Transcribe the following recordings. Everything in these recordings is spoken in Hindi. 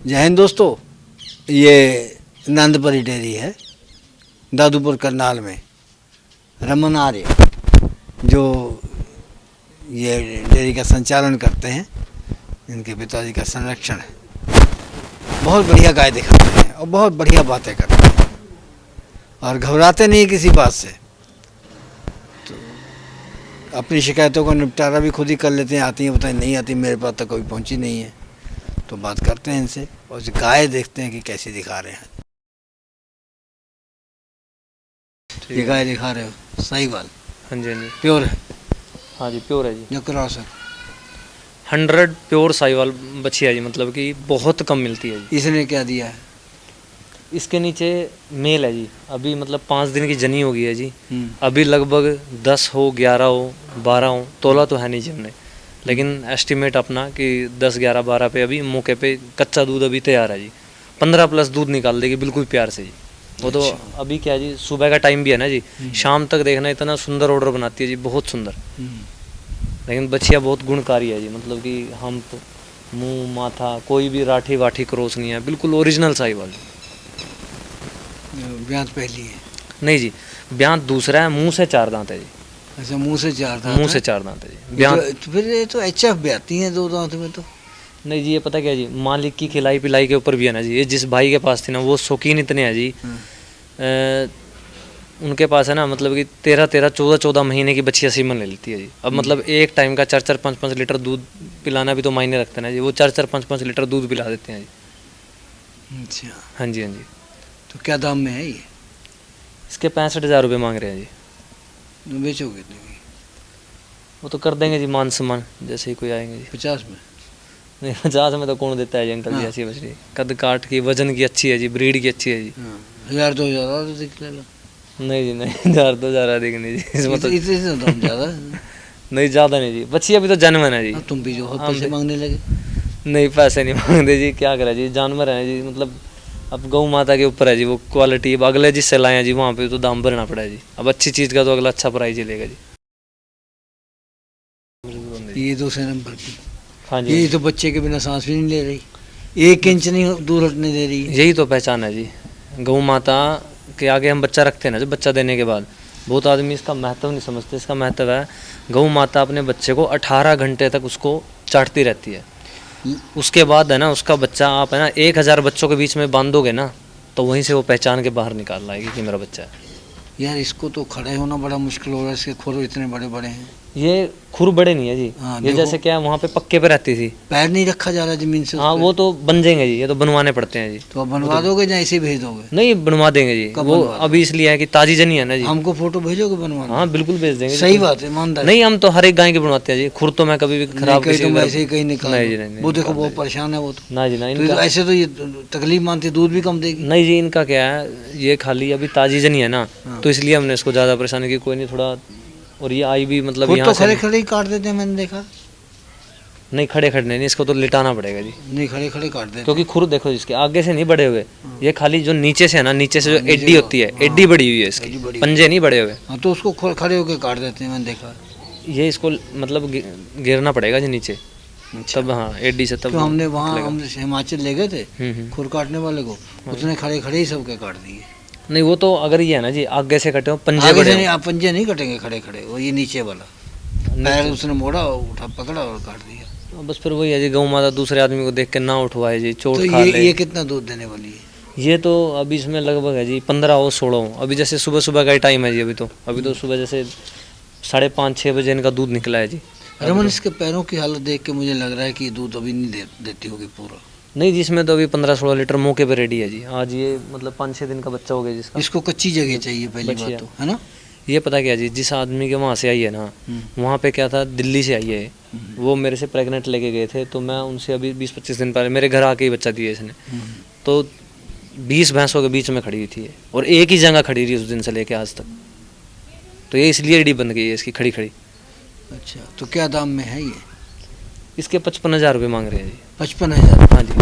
जय हिंद दोस्तों, ये नंदपरी डेयरी है दादूपुर करनाल में। रमन आर्य जो ये डेयरी का संचालन करते हैं, इनके पिताजी का संरक्षण है। बहुत बढ़िया गाय दिखाते हैं और बहुत बढ़िया बातें करते हैं और घबराते नहीं किसी बात से। तो अपनी शिकायतों का निपटारा भी खुद ही कर लेते हैं। आती हैं बताएं, नहीं आती, मेरे पास तो कभी पहुंची नहीं है। तो बात करते हैं इनसे और गाय देखते हैं कि कैसी दिखा रहे हैं। ये गाय दिखा रहे हो साहिवाल? हाँ जी, हाँ जी, प्योर है? हाँ जी प्योर है जी। जो क्रॉस है 100 प्योर साहिवाल बछी है जी, मतलब कि बहुत कम मिलती है जी। इसने क्या दिया है? इसके नीचे मेल है जी, अभी मतलब 5 दिन की जनी हो गई है जी। अभी लगभग 10 हो, 11 हो, 12 हो, तोला तो है नहीं जी हमने, लेकिन एस्टिमेट अपना कि 10, 11, 12 पे अभी मौके पे कच्चा दूध अभी तैयार है जी। 15 प्लस दूध निकाल देगी बिल्कुल प्यार से जी। वो तो अभी क्या जी, सुबह का टाइम भी है ना जी, शाम तक देखना इतना सुंदर ऑर्डर बनाती है जी, बहुत सुंदर। लेकिन बच्चिया बहुत गुणकारी है जी, मतलब कि हम मुंह माथा कोई भी राठी वाठी क्रॉस नहीं है, बिल्कुल ओरिजिनल साहिवाल। ब्यात पहली है? नहीं जी, ब्यांत दूसरा है, मुंह से 4 दांत है जी। अच्छा, मुंह से 4 दांत? मुंह से 4 दांत है जी ब्यांत। तो फिर ये तो एचएफ ब्याती हैं 2 दांत में तो। नहीं जी, ये पता क्या जी, मालिक की खिलाई पिलाई के ऊपर भी है ना जी। ये जिस भाई के पास थी ना, वो शौकीन इतने हैं जी। उनके पास है ना, मतलब कि 13-13, 14-14 महीने की बच्चियाँ सीमन ले लेती है जी। अब मतलब एक टाइम का 4-4, 5-5 लीटर दूध पिलाना भी तो मायने रखते हैं ना जी। वो 4-4, 5-5 लीटर दूध पिला देते हैं जी। अच्छा, हाँ जी, हाँ जी। तो क्या दाम में है ये? इसके 65,000 रुपये मांग रहे हैं जी। तो बेचोगे कितने की? वो तो कर देंगे जी मान सम्मान, जैसे ही कोई आएंगे जी। 50 में? नहीं, 50 में तो कौन देता है जी अंकल जी, ऐसी बछड़ी कद काट की, वजन की अच्छी है जी, ब्रीड की अच्छी है जी। 1000-2000 और दिख ले लो। नहीं जी नहीं, 1000-2000 अधिक नहीं जी इसमें तो। इतने दाम ज़्यादा नहीं ज़्यादा नहीं जी, बच्ची अभी तो जन्मन है जी। तुम भी जो हो पैसे मांगने लगे। नहीं, पैसे नहीं मांगते जी, क्या करें जी, जानवर है जी, मतलब अब गौ माता के ऊपर है जी वो क्वालिटी। अब अगले जिससे लाए हैं जी, वहाँ पे तो दाम भरना पड़ा है जी। अब अच्छी चीज़ का तो अगला अच्छा प्राइस ही लेगा जी। ये दूसरे नंबर की। हाँ जी, ये तो बच्चे के बिना सांस भी नहीं ले रही, 1 इंच नहीं दूर हटने दे रही है। यही तो पहचान है जी गौ माता के आगे हम बच्चा रखते हैं ना, जब बच्चा देने के बाद बहुत आदमी इसका महत्व नहीं समझते। इसका महत्व है, गौ माता अपने बच्चे को 18 घंटे तक उसको चाटती रहती है। उसके बाद है ना, उसका बच्चा आप है ना 1000 बच्चों के बीच में बांधोगे ना, तो वहीं से वो पहचान के बाहर निकाल लाएगी कि मेरा बच्चा है। यार इसको तो खड़े होना बड़ा मुश्किल हो रहा है, इसके खुर इतने बड़े बड़े हैं। ये खुर बड़े नहीं है जी। हाँ, ये जैसे क्या वहाँ पे पक्के पे रहती थी, पैर नहीं रखा जा रहा जमीन से। हाँ वो तो बन जाएंगे जी, ये तो बनवाने पड़ते हैं जी। तो अब बनवा दोगे या ऐसे भेज दोगे? नहीं, बनवा देंगे जी। वो अभी इसलिए है कि ताजी जनी है ना जी। हमको फोटो भेजोगे बनवाने? हाँ बिल्कुल भेज देंगे। सही बात है, ईमानदार। नहीं, हम तो हर एक गाय के बनवाते हैं जी। खुर तो मैं कभी भी खराब ऐसे ही कहीं निकाल। नहीं जी नहीं, वो देखो बहुत परेशान है वो तो। ना जी ना, तो ऐसे तो ये तकलीफ मानती, दूध भी कम देगी। नहीं जी, इनका क्या है, ये खाली अभी ताजी जनी है ना, तो इसलिए हमने इसको ज़्यादा परेशानी की। कोई नहीं, थोड़ा। और ये आई भी मतलब यहाँ तो खड़े खड़े ही काट देते हैं, मैंने देखा। नहीं, खड़े खड़े नहीं, इसको तो लिटाना पड़ेगा जी। नहीं, खड़े खड़े काट देते क्योंकि खुर देखो इसके आगे से नहीं बड़े हुए, ये खाली जो नीचे से है ना, नीचे से जो एड्डी होती है, एड्डी बड़ी हुई है इसकी, पंजे नहीं बड़े हुए। हाँ, तो उसको खड़े होकर काट देते हैं, मैंने देखा। ये इसको मतलब गिरना पड़ेगा जी नीचे, तब हाँ एड्डी से तब। हमने वहाँ हम हिमाचल ले गए थे खुर काटने वाले को, उसने खड़े खड़े ही सबके काट दिए। नहीं, वो तो अगर ये है ना जी, आगे से कटे हो, पंजे आगे बड़े से नहीं, आप पंजे नहीं कटेंगे खड़े खड़े, वो ये नीचे वाला पैर उसने मोड़ा, उठा पकड़ा और काट दिया। बस फिर वही है जी, गौ माता दूसरे आदमी को देख के ना उठवाए जी, चोट तो खा ले। ये कितना दूध देने वाली है? ये तो अभी इसमें लगभग है जी 15 हो 16 हो। अभी जैसे सुबह सुबह का ही टाइम है जी, अभी तो सुबह जैसे 5:30-6 बजे इनका दूध निकला है जी। रमन, इसके पैरों की हालत देख के मुझे लग रहा है कि दूध अभी नहीं देती होगी पूरा। नहीं जी, इसमें तो अभी 15-16 लीटर मौके पे रेडी है जी। आज ये मतलब 5-6 दिन का बच्चा हो गया जिसका। इसको कच्ची जगह चाहिए पहली बात तो, है ना। ये पता क्या जी, जिस आदमी के वहाँ से आई है ना, वहाँ पे क्या था, दिल्ली से आई है वो, मेरे से प्रेग्नेंट लेके गए थे, तो मैं उनसे अभी 20-25 दिन पहले मेरे घर आके ही बच्चा दिया इसने। तो 20 भैंसों के बीच में खड़ी हुई थी और एक ही जगह खड़ी रही उस दिन से लेके आज तक। तो ये इसलिए रेडी बन गई है इसकी खड़ी खड़ी। अच्छा, तो क्या दाम में है ये? इसके 55,000 रुपये मांग रहे हैं जी। 55,000? हाँ जी।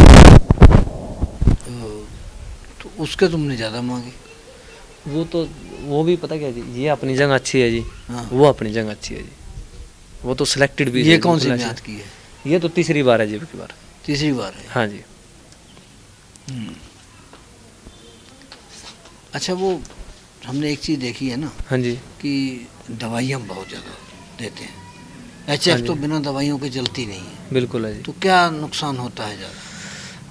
तो उसके तुमने ज़्यादा मांगे। वो भी पता क्या जी, ये अपनी जगह अच्छी है जी। हाँ। वो अपनी जगह अच्छी है जी, वो तो सिलेक्टेड भी। ये कौन सी ब्यात की है? ये तो तीसरी बार है जी, की बार। तीसरी बार है? हाँ जी। अच्छा, वो हमने एक चीज़ देखी है ना हाँ जी। कि दवाइयाँ बहुत ज़्यादा देते हैं। हाँ एचएफ जी। तो बिना दवाइयों के चलती नहीं है, बिल्कुल है जी। तो क्या नुकसान होता है ज़्यादा?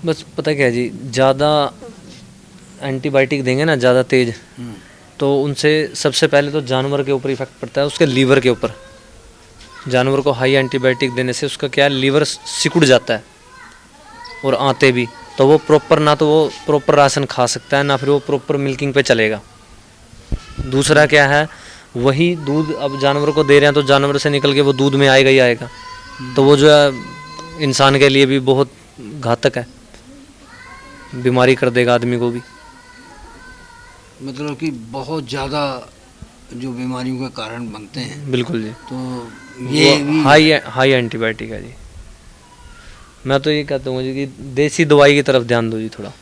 बस पता क्या है जी, ज़्यादा एंटीबायोटिक देंगे ना ज़्यादा तेज़, तो उनसे सबसे पहले तो जानवर के ऊपर इफेक्ट पड़ता है, उसके लीवर के ऊपर। जानवर को हाई एंटीबायोटिक देने से उसका क्या है, लीवर सिकुड़ जाता है और आते भी, तो वो प्रॉपर ना तो वो प्रॉपर राशन खा सकता है, ना फिर वो प्रॉपर मिल्किंग पे चलेगा। दूसरा क्या है, वही दूध अब जानवर को दे रहे हैं तो जानवर से निकल के वो दूध में आएगा ही आएगा, तो वो जो है इंसान के लिए भी बहुत घातक है, बीमारी कर देगा आदमी को भी। मतलब कि बहुत ज़्यादा जो बीमारियों के कारण बनते हैं। बिल्कुल जी। तो ये वो भी हाई एंटीबायोटिक है जी। मैं तो ये कहता हूँ जी कि देसी दवाई की तरफ ध्यान दो जी थोड़ा।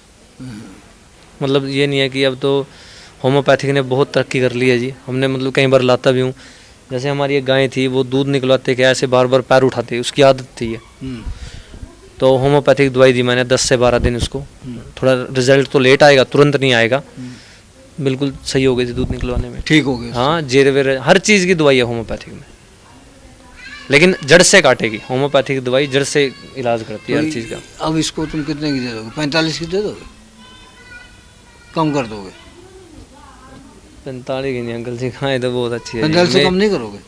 मतलब ये नहीं है कि अब तो होम्योपैथिक ने बहुत तरक्की कर ली है जी। हमने मतलब कई बार लाता भी हूँ, जैसे हमारी एक गाय थी, वो दूध निकलवाते क्या ऐसे बार बार पैर उठाते, उसकी आदत थी ये। तो होम्योपैथिक दवाई दी मैंने 10 से 12 दिन उसको। थोड़ा रिजल्ट तो लेट आएगा, तुरंत नहीं आएगा। बिल्कुल सही हो गई थी दूध निकलवाने में। ठीक हो गए। हाँ, जेरे वेरे हर चीज़ की दवाई है होम्योपैथिक में, लेकिन जड़ से काटेगी। होम्योपैथिक दवाई जड़ से इलाज करती है हर चीज़ का। अब इसको तुम कितने की दे दोगे? 45 की दे दोगे? कम कर दोगे? 45 की नहीं अंकल जी, खाएं तो बहुत अच्छी है जी। 45 से कम नहीं करोगे?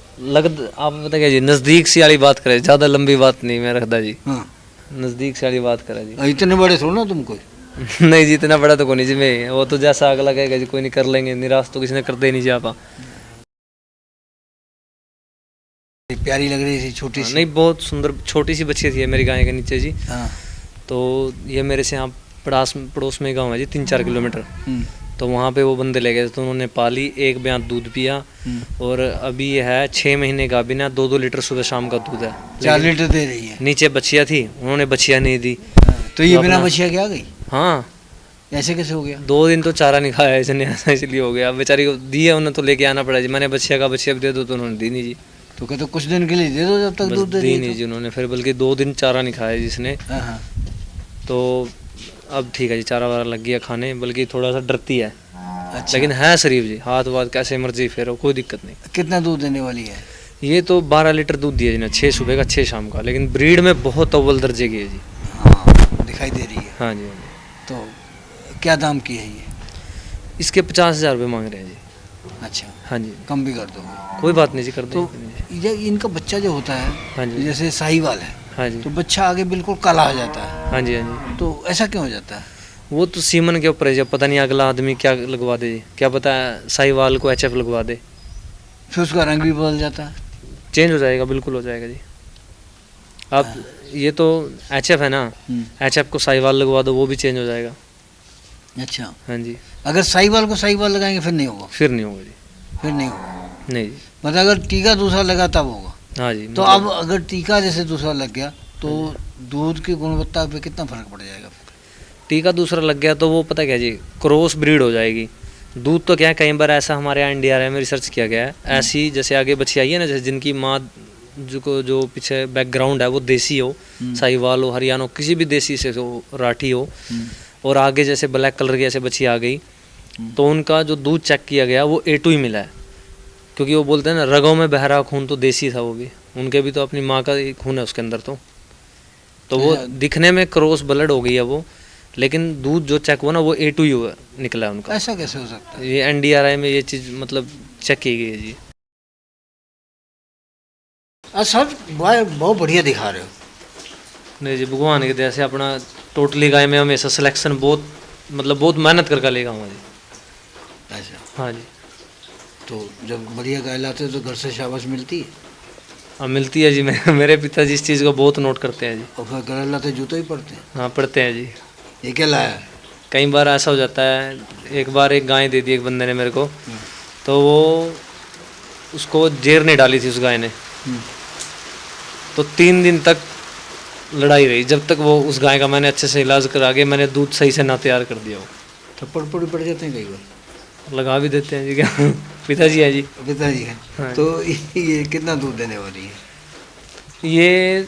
आप बता क्या जी, नज़दीक से वाली बात करें, ज़्यादा लंबी बात नहीं मैं रखता जी। हाँ, नज़दीक से वाली बात करें जी। इतने बड़े थोड़ा ना तुम कोई। नहीं जी, इतना बड़ा तो कोई नहीं जी। मैं वो तो जैसा अगला कहेगा जी, कोई नहीं कर लेंगे, निराश तो किसी ने करते ही नहीं जी आप। प्यारी लग रही थी, छोटी सी। नहीं, बहुत सुंदर छोटी सी बच्ची थी मेरी गाय के नीचे जी। हाँ। तो ये मेरे से यहाँ पड़ोस में गाँव है जी, 3-4 किलोमीटर। तो वहाँ पे वो बंदे ले गए तो उन्होंने पाली, एक ब्यात दूध पिया, और अभी ये है 6 महीने का बिना 2-2 लीटर सुबह शाम का दूध है। 4 लीटर दे रही है। नीचे बच्चियाँ थी, उन्होंने बच्चियाँ नहीं दी। तो ये तो बिना अपना- बछिया के आ गई? हाँ, ऐसे कैसे हो गया? 2 दिन तो चारा नहीं खाया इसने, ऐसा इसलिए हो गया। बेचारी को दी है उन्हें तो लेके आना पड़ा जी। मैंने बच्चिया भी दे दो तो उन्होंने दी नहीं जी। तो कहते कुछ दिन के लिए दे दो जब तक बस दूध दे दी रही नहीं है जी उन्होंने, फिर बल्कि 2 दिन चारा नहीं खाया जिसने। तो। हाँ, हाँ। तो अब ठीक है जी, चारा वारा लग गया खाने, बल्कि थोड़ा सा डरती है। अच्छा। लेकिन है शरीफ जी, हाथ वाथ कैसे मर्जी फेरो, कोई दिक्कत नहीं। कितना दूध देने वाली है? ये तो 12 लीटर दूध दिया जी ना, 6 सुबह का 6 शाम का, लेकिन ब्रीड में बहुत अव्वल दर्जे की है जी। हाँ, दिखाई दे रही है। हाँ जी, हाँ जी। तो क्या दाम की है ये? इसके 50,000 रुपये मांग रहे हैं जी। अच्छा, हाँ जी, कम भी कर दोगे? कोई बात नहीं जी, कर तो देंगे। ये इनका बच्चा जो होता है, हाँ जी, जैसे साहीवाल है, हाँ जी, तो बच्चा आगे बिल्कुल काला हो जाता है, हाँ जी, हाँ जी। तो ऐसा क्यों हो जाता है? वो तो सीमन के ऊपर है, जब पता नहीं अगला आदमी क्या लगवा दे जी। क्या पता है साहिवाल को एचएफ लगवा दे, फिर उसका रंग भी बदल जाता है। चेंज हो जाएगा, बिल्कुल हो जाएगा जी। आप ये तो एचएफ है ना, एचएफ को साहिवाल लगवा दो, वो भी चेंज हो जाएगा। अच्छा, हाँ जी, अगर साहीवाल को साहीवाल लगाएंगे फिर नहीं होगा? फिर नहीं होगा जी। फिर नहीं होगा, नहीं जी, मतलब अगर टीका दूसरा लगा तब होगा। हाँ जी। तो मतलब अब अगर टीका जैसे दूसरा लग गया तो दूध की गुणवत्ता पे कितना फर्क पड़ जाएगा फिर? टीका दूसरा लग गया तो वो पता क्या जी, क्रॉस ब्रीड हो जाएगी। दूध तो क्या है, कई बार ऐसा हमारे यहाँ NDRI में रिसर्च किया गया है, ऐसी जैसे आगे बच्ची आई है ना, जैसे जिनकी माँ जो पीछे बैकग्राउंड है वो देसी हो, साहिवाल हो, हरियाणा हो, किसी भी देसी से हो, राठी हो, और आगे जैसे ब्लैक कलर की ऐसे बच्ची आ गई, तो उनका जो दूध चेक किया गया वो A2 ही मिला है। क्योंकि वो बोलते हैं ना, रगों में बह रहा खून, तो देसी था वो भी, उनके भी तो अपनी माँ का ही खून है उसके अंदर। तो वो दिखने में क्रॉस ब्लड हो गई है वो, लेकिन दूध जो चेक हुआ ना वो A2 ही हुआ, निकला है उनका। ऐसा कैसे हो सकता है? ये NDRI में ये चीज़ मतलब चेक की गई है जी। सर बहुत बढ़िया दिखा रहे हो। नहीं जी, भगवान की दया से अपना टोटली गाय में हमेशा सिलेक्शन बहुत मतलब बहुत मेहनत करके लेगा हूँ जी। अच्छा, हाँ जी, तो जब बढ़िया गाय लाते हो तो घर से शाबाश मिलती है? हाँ मिलती है जी। मेरे पिताजी इस चीज़ को बहुत नोट करते हैं जी। और फिर घर लाते जूते ही पड़ते हैं? हाँ, पढ़ते हैं जी। ये क्या लाया है? कई बार ऐसा हो जाता है, एक बार एक गाय दे दी एक बंदे ने मेरे को, तो वो उसको जेर नहीं डाली थी उस गाय ने, तो 3 दिन तक लड़ाई रही, जब तक वो उस गाय का मैंने अच्छे से इलाज करा के मैंने दूध सही से ना तैयार कर दिया। वो थप्पड़ पड़ पड़ जाते हैं कई बार? लगा भी देते हैं जी। क्या पिताजी है जी। पिताजी है। हाँ। तो ये कितना दूध देने वाली है? ये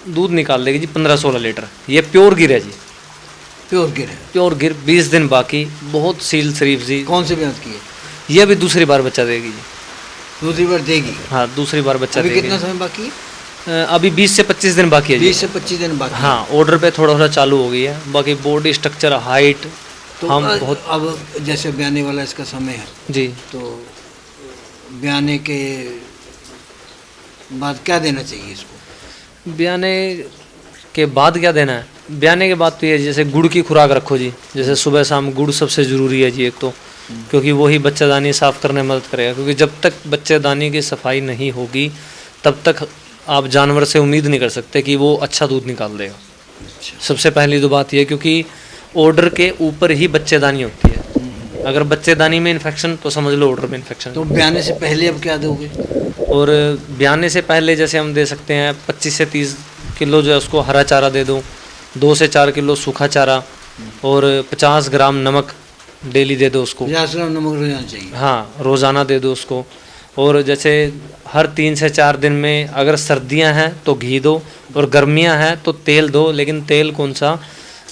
दूध निकाल देगी जी 15-16 लीटर। ये प्योर गिर है जी। प्योर गिर है। प्योर गिर, 20 दिन बाकी, बहुत सील शरीफ जी। कौन से ब्याज की है? ये अभी दूसरी बार बच्चा देगी जी। दूसरी बार देगी? हाँ, दूसरी बार बच्चा अभी देगी। कितना समय बाकी है? अभी 20 से 25 दिन बाकी है जी। 20 से 25 दिन बाकी। हाँ, ऑर्डर पे थोड़ा थोड़ा चालू हो गई है, बाकी बॉडी स्ट्रक्चर, हाइट तो हम बहुत। अब जैसे ब्याने वाला इसका समय है जी, तो ब्याने के बाद क्या देना चाहिए इसको? ब्याने के बाद क्या देना है? ब्याने के बाद तो ये जैसे गुड़ की खुराक रखो जी, जैसे सुबह शाम गुड़ सबसे ज़रूरी है जी एक तो, क्योंकि वही बच्चेदानी साफ़ करने में मदद करेगा। क्योंकि जब तक बच्चेदानी की सफाई नहीं होगी तब तक आप जानवर से उम्मीद नहीं कर सकते कि वो अच्छा दूध निकाल देगा। सबसे पहली तो बात यह, क्योंकि ऑर्डर के ऊपर ही बच्चेदानी होती है। अगर बच्चेदानी में इन्फेक्शन तो समझ लो ऑर्डर में इन्फेक्शन। तो ब्याने से पहले अब क्या दोगे? और ब्याने से पहले जैसे हम दे सकते हैं 25 से 30 किलो जो है उसको हरा चारा दे दो, 2 से 4 किलो सूखा चारा, और 50 ग्राम नमक डेली दे दो उसको। 50 ग्राम नमक रोजाना चाहिए? हाँ, रोज़ाना दे दो उसको। और जैसे हर 3 से 4 दिन में, अगर सर्दियां हैं तो घी दो, और गर्मियां हैं तो तेल दो। लेकिन तेल कौन सा?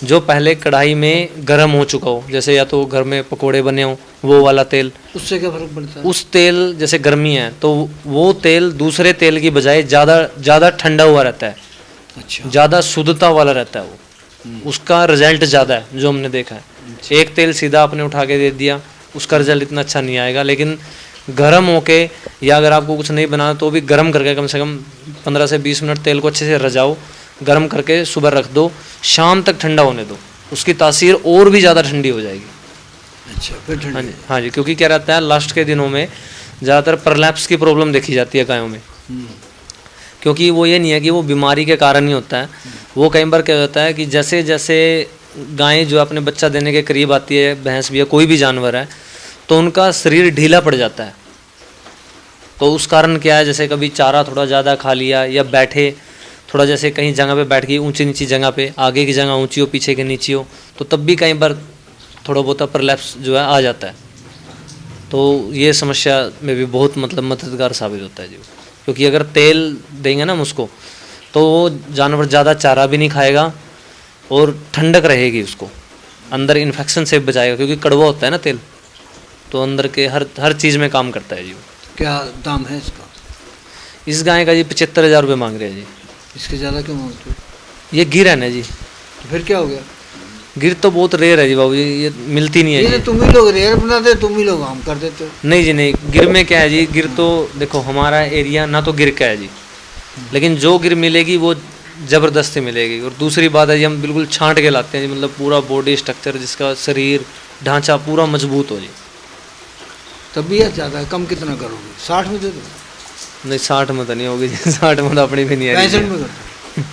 जो पहले कढ़ाई में गर्म हो चुका हो, जैसे या तो घर में पकोड़े बने हो वो वाला तेल। उससे क्या फर्क पड़ता है? उस तेल, जैसे गर्मी है तो वो तेल दूसरे तेल की बजाय ज़्यादा ठंडा हुआ रहता है, अच्छा। ज़्यादा शुद्धता वाला रहता है वो, उसका रिजल्ट ज़्यादा है जो हमने देखा है। एक तेल सीधा आपने उठा के दे दिया, उसका रिजल्ट इतना अच्छा नहीं आएगा। लेकिन गर्म होके, या अगर आपको कुछ नहीं बनाना तो भी गर्म करके कम से कम 15 से 20 मिनट तेल को अच्छे से रजाओ, गर्म करके सुबह रख दो, शाम तक ठंडा होने दो, उसकी तासीर और भी ज़्यादा ठंडी हो जाएगी। अच्छा, फिर ठंडी? हाँ जी, हाँ जी, क्योंकि क्या रहता है लास्ट के दिनों में ज़्यादातर प्रलैप्स की प्रॉब्लम देखी जाती है गायों में। क्योंकि वो ये नहीं है कि वो बीमारी के कारण ही होता है, वो कई बार क्या होता है कि जैसे जैसे गायें जो अपने बच्चा देने के करीब आती है, भैंस भी है, कोई भी जानवर है, तो उनका शरीर ढीला पड़ जाता है। तो उस कारण क्या है, जैसे कभी चारा थोड़ा ज़्यादा खा लिया, या बैठे थोड़ा, जैसे कहीं जगह पे बैठ गई ऊंची नीची जगह पे, आगे की जगह ऊंची हो पीछे की नीची हो, तो तब भी कई बार थोड़ा बहुत प्रलैप्स जो है आ जाता है। तो ये समस्या में भी बहुत मतलब मददगार साबित होता है जी। क्योंकि अगर तेल देंगे ना हम उसको, तो वो जानवर ज़्यादा चारा भी नहीं खाएगा और ठंडक रहेगी, उसको अंदर इन्फेक्शन से बचाएगा। क्योंकि कड़वा होता है ना तेल, तो अंदर के हर चीज़ में काम करता है जी। क्या दाम है इसका? इस गाय का जी 75,000 रुपये मांग रहे हैं जी। इसके ज़्यादा क्यों मांगते हो? ये गिर है ना जी। तो फिर क्या हो गया? गिर तो बहुत रेयर है जी बाबू जी, ये मिलती नहीं है ये जी। तो तुम ही लोग रेयर बनाते, तुम ही लोग आम कर देते हो। नहीं जी नहीं, गिर में क्या है जी, गिर तो देखो हमारा एरिया ना तो गिर का है जी, लेकिन जो गिर मिलेगी वो ज़बरदस्ती मिलेगी। और दूसरी बात है जी, हम बिल्कुल छांट के लाते हैं जी, मतलब पूरा बॉडी स्ट्रक्चर, जिसका शरीर ढांचा पूरा मजबूत हो जी। तब भी यार ज़्यादा है, कम कितना करोगे? 60 में दे दो। नहीं 60 में तो नहीं होगी जी, 60 में तो अपनी भी नहीं आ रही 65 जी। में कर दो।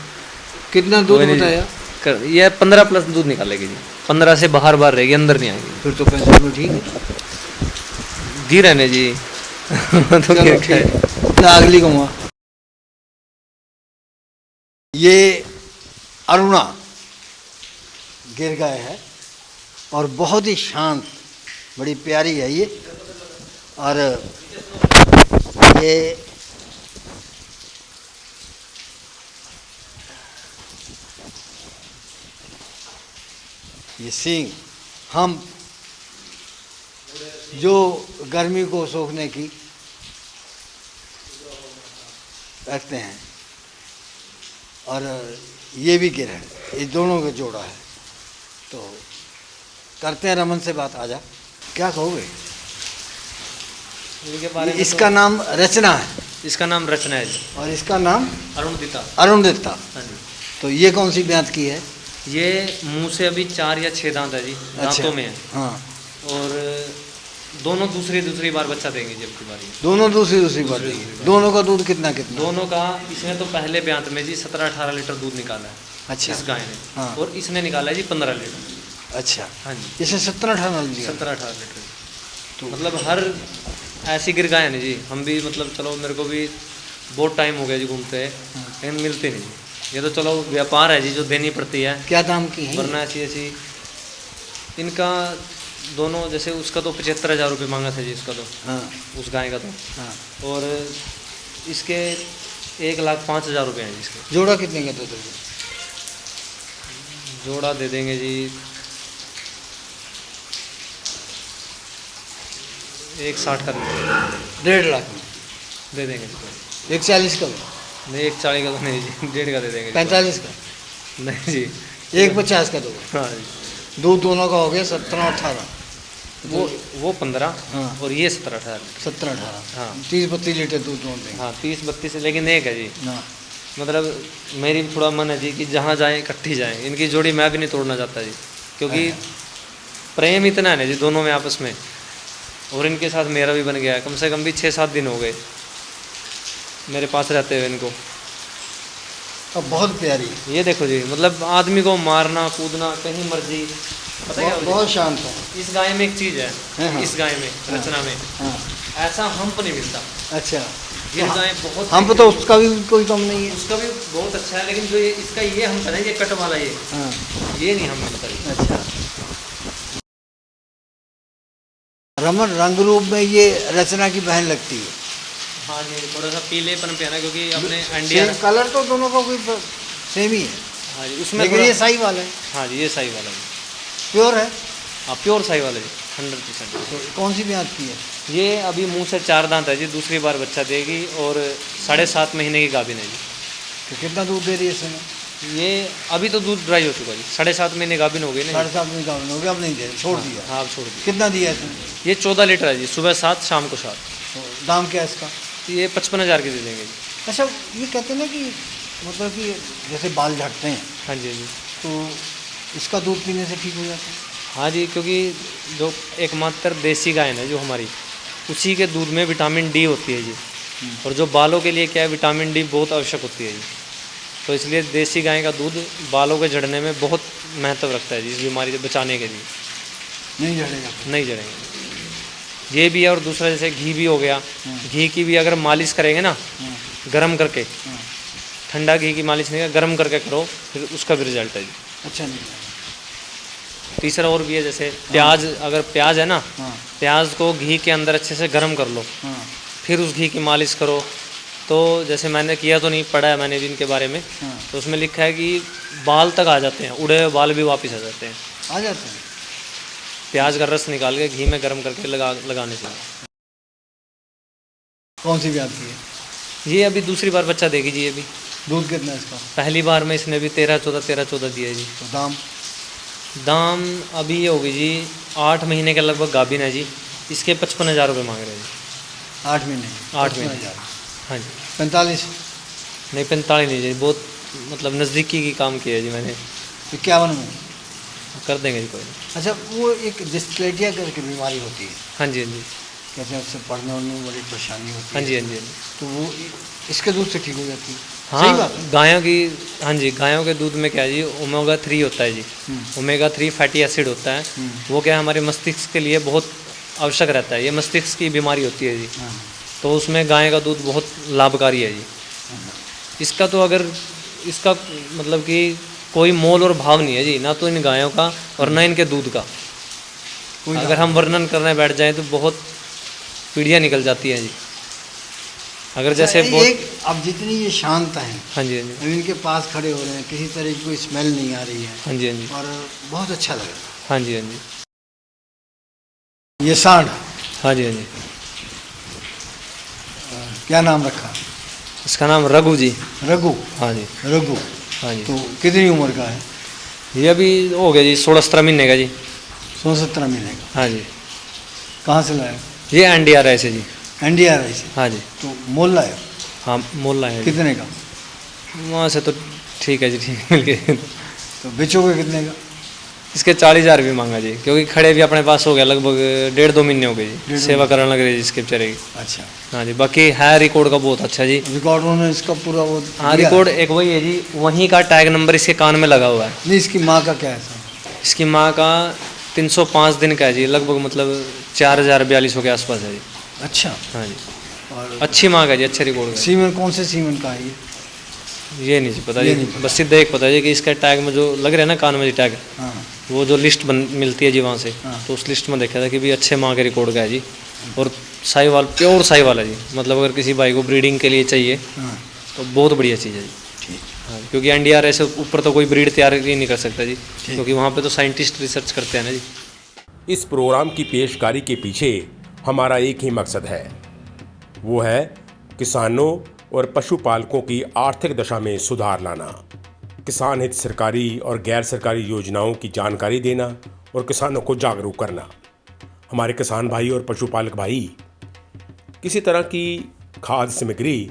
कितना दूध कोई नहीं जी, बताया? ये 15 प्लस दूध निकालेगी जी, 15 से बाहर रहेगी, अंदर नहीं आएगी। फिर तो 65 में ठीक है। गिर है ना जी। तो चलो गिर ठीक का है। है। ना अगली कहूँगा, ये अरुणा गिर गाय है और बहुत ही शांत, बड़ी प्यारी है ये। और ये सींग हम जो गर्मी को सोखने की रखते हैं, और ये भी गिर है, ये दोनों का जोड़ा है। तो करते हैं रमन से बात। आजा, क्या कहोगे? इनके बारे में इसका नाम रचना है? इसका नाम रचना है जी। और इसका नाम अरुणदिता। अरुणदिता। हाँ जी। तो ये कौन सी ब्यात की है? ये मुंह से अभी 4 या 6 दांत है जी, दांतों में है। हाँ। और दोनों दूसरी बार बच्चा देंगे जब की बारी। दोनों दूसरी बार देंगे। दोनों का दूध कितना कितना? दोनों का, इसने तो पहले ब्यात में जी 17-18 लीटर दूध निकाला है। अच्छा। इस गाय ने। हाँ। और इसने निकाला है जी 15 लीटर। अच्छा। हाँ जी, इसने 17-18 लिया? 17-18 लीटर। तो मतलब हर ऐसी गिर गाय है ना जी, हम भी मतलब चलो, मेरे को भी बहुत टाइम हो गया जी घूमते हैं, लेकिन मिलती नहीं जी। ये तो चलो व्यापार है जी, जो देनी पड़ती है। क्या दाम की है? वरना ऐसी इनका दोनों, जैसे उसका तो 75,000 रुपये मांगा था जी, इसका तो। हाँ। उस गाय का तो। हाँ। और इसके 1,05,000 रुपये हैं जी इसके। जोड़ा कितने का दे दोगे? जोड़ा दे देंगे जी एक 60 का दे देंगे। 1.5 लाख में दे देंगे जी। 140 का दो, नहीं, एक 40 का तो नहीं जी, 1.5 का दे देंगे जी। 45 का, नहीं जी। 150 का दो। हाँ जी। दूध दोनों का हो गया 17-18। वो 15 हाँ। और ये 17-18। 17-18, हाँ। 30-32 लीटर दूध दोनों देंगे। हाँ 30-32, लेकिन एक है जी, हाँ मतलब मेरी भी थोड़ा मन है जी कि जहाँ जाएं इकट्ठी जाएं। इनकी जोड़ी मैं भी नहीं तोड़ना चाहता जी, क्योंकि प्रेम इतना है ना जी दोनों में आपस में, और इनके साथ मेरा भी बन गया है। कम से कम भी 6-7 दिन हो गए मेरे पास रहते हुए इनको। अब बहुत प्यारी, ये देखो जी, मतलब आदमी को मारना कूदना कहीं मर्जी, पता है क्या बहुत, बहुत शांत है। इस गाय में एक चीज़ है, हाँ। इस गाय में रचना में हाँ ऐसा हम्प नहीं मिलता। अच्छा, ये गाय बहुत, हम तो उसका भी कोई कम नहीं है। उसका भी बहुत अच्छा है, लेकिन जो ये इसका ये हम है ना, ये कट वाला हाँ ये नहीं हम मिलता जी। अच्छा, रमन रंग रूप में ये रचना की बहन लगती है। हाँ जी, थोड़ा सा पीलेपन पे है ना, क्योंकि अपने अंडिया। सेम कलर तो दोनों का कोई सेम ही है, हाँ जी, उसमें लेकिन थोड़ा- ये सही वाला है, हाँ जी, ये सही वाला है। प्योर है। हाँ प्योर सही वाला जी, 100%। तो कौन सी ब्याज की है? ये अभी मुंह से 4 दांत है जी, दूसरी बार बच्चा देगी, और 7.5 महीने की गाभिन है जी। तो कितना दूध दे रही है इस समय? ये अभी तो दूध ड्राई हो चुका जी, 7.5 महीने गाभिन हो गई ना। 7.5 महीने का हो गया, अब नहीं दे रहे, छोड़ दिया। हाँ अब छोड़ दी। कितना दिया इसने? ये 14 लीटर है जी, सुबह 7 शाम को 7। तो दाम क्या है इसका? ये 55,000 की दे देंगे जी। अच्छा, ये कहते हैं ना कि मतलब कि जैसे बाल झड़ते हैं हाँ जी, हाँ जी। तो इसका दूध पीने से ठीक हो जाता है। हाँ जी, क्योंकि जो एकमात्र देसी गाय है जो हमारी, उसी के दूध में विटामिन डी होती है जी, और जो बालों के लिए क्या है, विटामिन डी बहुत आवश्यक होती है जी। तो इसलिए देसी गाय का दूध बालों के झड़ने में बहुत महत्व रखता है जी, इस बीमारी से बचाने के लिए। नहीं झड़ेगा? नहीं झड़ेंगे। ये भी है, और दूसरा जैसे घी भी हो गया, घी की भी अगर मालिश करेंगे ना गरम करके, ठंडा घी की मालिश नहीं, गरम करके करो, फिर उसका भी रिजल्ट है जी। अच्छा नहीं। तीसरा और भी है, जैसे प्याज, अगर प्याज है ना, हाँ प्याज को घी के अंदर अच्छे से गर्म कर लो, हाँ फिर उस घी की मालिश करो। तो जैसे मैंने किया तो नहीं, पढ़ा है मैंने भी इनके बारे में, हाँ, तो उसमें लिखा है कि बाल तक आ जाते हैं, उड़े हुए बाल भी वापस आ जाते हैं, आ जाते हैं। प्याज का रस निकाल के घी में गर्म करके लगाने से। कौन सी ब्याज की है? ये अभी दूसरी बार बच्चा देगी जी। ये भी दूध कितना है इसका? पहली बार में इसने भी 13-14 दिया है जी। तो दाम? दाम अभी ये होगी जी, 8 महीने के लगभग गाभिन है जी, इसके 55,000 रुपये मांग रहे हैं जी। 8 महीने? 8 महीने। 55,000। हाँ जी। 45? नहीं 45 नहीं जी, बहुत मतलब नज़दीकी की काम किया है जी मैंने। 51 में? कर देंगे जी, कोई नहीं। अच्छा, वो एक डिस्प्लेटिया करके बीमारी होती है, हाँ जी, हाँ जी, कहते हैं उससे पढ़ने उड़ने में बड़ी परेशानी होती हाँ है। जी, हाँ जी, हाँ जी। तो वो इसके दूध से ठीक हो जाती है? सही बात हाँ है। गायों की, हाँ जी, गायों के दूध में क्या है जी, ओमेगा 3 होता है जी। ओमेगा 3 फैटी एसिड होता है, वो क्या है हमारे मस्तिष्क के लिए बहुत आवश्यक रहता है। ये मस्तिष्क की बीमारी होती है जी, हाँ, तो उसमें गाय का दूध बहुत लाभकारी है जी। इसका तो अगर इसका मतलब कि कोई मोल और भाव नहीं है जी, ना तो इन गायों का और ना इनके दूध का। कोई अगर हम वर्णन करने बैठ जाएं तो बहुत पीढ़ियाँ निकल जाती हैं जी। अगर जैसे एक अब जितनी ये शांत हैं, हाँ जी, हाँ जी, अब इनके पास खड़े हो रहे हैं, किसी तरह की कोई स्मेल नहीं आ रही है, हाँ जी, हाँ जी, और बहुत अच्छा लग रहा हाँ जी, हाँ जी, है। ये सांड हाँ जी, हाँ जी। क्या नाम रखा? इसका नाम रघु जी। रघु? हाँ जी, रघु। हाँ जी। तो कितनी उम्र का है? ये अभी हो गया जी 16-17 महीने का जी। 16-17 महीने का। हाँ जी। कहाँ से लाए? ये NDRI से जी। NDRI से? हाँ जी। तो मोल लाए? हाँ मोल लाए हैं जी। कितने का? वहाँ से तो ठीक है जी, ठीक मिल गए। तो बेचोगे कितने का? इसके 40,000 भी मांगा जी, क्योंकि खड़े भी अपने पास हो गया लगभग 1.5-2 महीने हो गए जी, 1.5 सेवा करने लग रही है जिसके बेचारे की। अच्छा, हाँ जी, बाकी है रिकॉर्ड का बहुत अच्छा जी। रिकॉर्ड उन्होंने इसका पूरा वो हाँ दिया? रिकॉर्ड एक वही है जी, वहीं का टैग नंबर इसके कान में लगा हुआ है। नहीं, इसकी माँ का क्या है सर? इसकी माँ का 305 दिन का है जी, लगभग मतलब 4,042 के आसपास है जी। अच्छा। हाँ जी, और अच्छी माँ का जी, अच्छे रिकॉर्ड का। सीमन कौन से सीमन का है ये नहीं जी पता ये जी, नहीं पता। बस सीधा एक पता है जी कि इसका टैग में जो लग रहा है ना कान में जी टैग, हाँ वो जो लिस्ट मिलती है जी वहाँ से, हाँ। तो उस लिस्ट में देखा था कि भी अच्छे माँ के रिकॉर्ड का है जी, और साहिवाल, प्योर साहिवाल है जी। मतलब अगर किसी भाई को ब्रीडिंग के लिए चाहिए हाँ, तो बहुत बढ़िया चीज़ है जी। ठीक। हाँ, क्योंकि NDRI से ऊपर तो कोई ब्रीड तैयार ही नहीं कर सकता जी, क्योंकि वहाँ पे तो साइंटिस्ट रिसर्च करते हैं ना जी। इस प्रोग्राम की पेशकारी के पीछे हमारा एक ही मकसद है, वो है किसानों और पशुपालकों की आर्थिक दशा में सुधार लाना, किसान हित सरकारी और गैर सरकारी योजनाओं की जानकारी देना और किसानों को जागरूक करना। हमारे किसान भाई और पशुपालक भाई किसी तरह की खाद्य सामग्री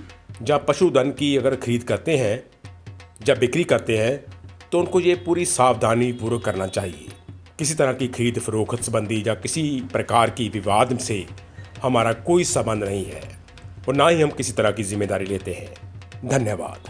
या पशुधन की अगर खरीद करते हैं या बिक्री करते हैं तो उनको ये पूरी सावधानी पूर्वक करना चाहिए। किसी तरह की खरीद फरोख्त संबंधी या किसी प्रकार की विवाद से हमारा कोई संबंध नहीं है और ना ही हम किसी तरह की जिम्मेदारी लेते हैं। धन्यवाद।